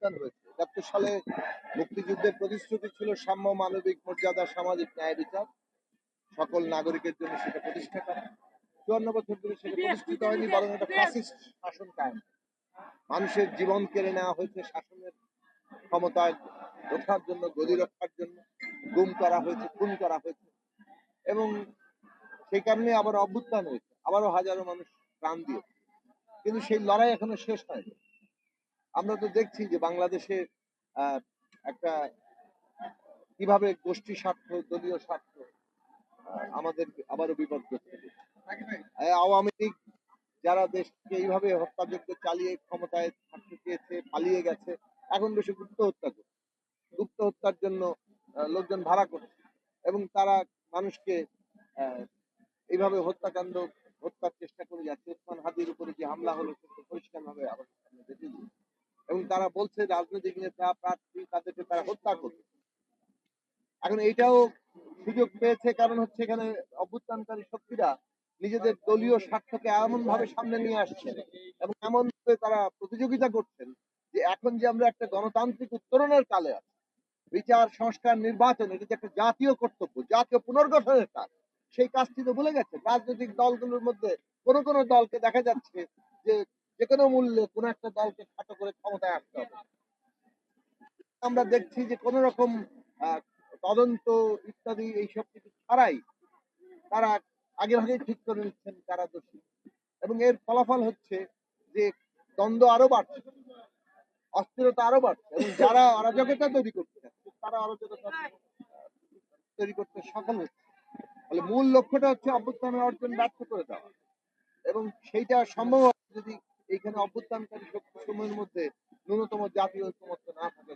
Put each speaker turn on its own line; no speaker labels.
অভ্যুত্থান হয়েছে। ৭১ সালে মুক্তিযুদ্ধের প্রতিশ্রুতি ছিল সাম্য, মানবিক মর্যাদা, সামাজিক ন্যায় বিচার, সকল নাগরিকের জন্য সেটা প্রতিষ্ঠা করা। ৫৪ বছর ধরে সেটা প্রতিষ্ঠিত হয়নি, বরং একটা ফ্যাসিস্ট শাসন কায়েম। মানুষের জীবন কেড়ে নেওয়া হয়েছে শাসনের ক্ষমতায় রক্ষার জন্য, গদি রক্ষার জন্য। গুম করা হয়েছে, খুন করা হয়েছে, এবং সেই কারণে আবার অভ্যুত্থান হয়েছে, আবারও হাজারো মানুষ প্রাণ দিয়েছে। কিন্তু সেই লড়াই এখনো শেষ হয়নি। আমরা তো দেখছি যে বাংলাদেশে একটা কিভাবে গোষ্ঠী স্বার্থ, দলীয় স্বার্থ আমাদের আবারও বিপর্যস্ত করছে। আওয়ামী লীগ যারা দেশকে এইভাবে হত্যাযজ্ঞ চালিয়ে ক্ষমতায় থাকতে চেয়েছে, পালিয়ে গেছে, এখন বেশি গুপ্ত হত্যা করছে। গুপ্ত হত্যার জন্য লোকজন ভাড়া করছে, এবং তারা মানুষকে এইভাবে হত্যার চেষ্টা করে যাচ্ছে। ওসমান হাদির উপরে যে হামলা হলো সেটা পরিষ্কারভাবে আমাদের সামনে দেখে দিয়েছে। এবং তারা বলছে রাজনৈতিক নেতা, প্রার্থী, তাদেরকে তারা হত্যা করবে। এখন এইটাও সুযোগ পেয়েছে, কারণ হচ্ছে এখানে অভ্যুত্থানকারী শক্তিরা নিজেদের দলীয় স্বার্থকে এমন ভাবে সামনে নিয়ে আসছেন এবং এমন ভাবে তারা প্রতিযোগিতা করছেন যে এখন যে আমরা একটা গণতান্ত্রিক উত্তরণের কালে আছি, বিচার, সংস্কার, নির্বাচন, এটা যে একটা জাতীয় কর্তব্য, জাতীয় পুনর্গঠনের কাজ, সেই কাজটি তো ভুলে গেছে। রাজনৈতিক দলগুলোর মধ্যে কোন কোন দলকে দেখা যাচ্ছে যে যে কোনো মূল্যে কোন একটা দলকে খাটো করে ক্ষমতায় আসতে হবে। আমরা দেখছি যে কোন রকম আহ, তদন্ত ইত্যাদি এইসব কিছু ছাড়াই তারা আগে ভাগে ঠিক করে নিচ্ছেন কারা দোষী, এবং এর ফলাফল হচ্ছে যে দ্বন্দ্ব আরো বাড়ছে, অস্থিরতা আরো বাড়ছে, এবং যারা অরাজকতা তৈরি করছে তারা অরাজকতা তৈরি করতে সফল হচ্ছে। ফলে মূল লক্ষ্যটা হচ্ছে অভ্যুত্থানের অর্জন ব্যর্থ করে দেওয়া, এবং সেইটা সম্ভব যদি এইখানে অভ্যুত্থানকারী শক্তি সময়ের মধ্যে ন্যূনতম জাতীয় ঐকমত্য না থাকে।